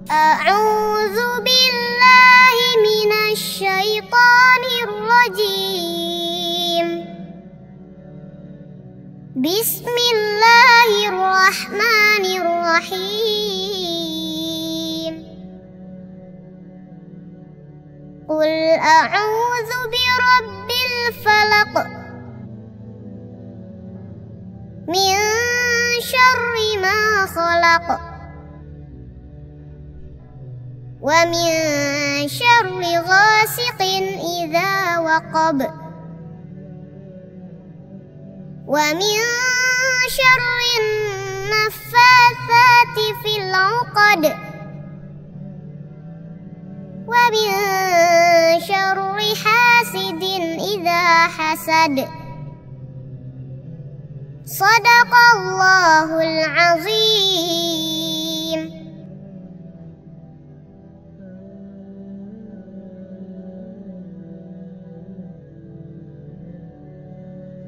أعوذ بالله من الشيطان الرجيم. بسم الله الرحمن الرحيم. قل أعوذ برب الفلق من شر ما خلق ومن شر غاسق إذا وقب ومن شر النفاثات في العقد ومن شر حاسد إذا حسد. صدق الله العظيم.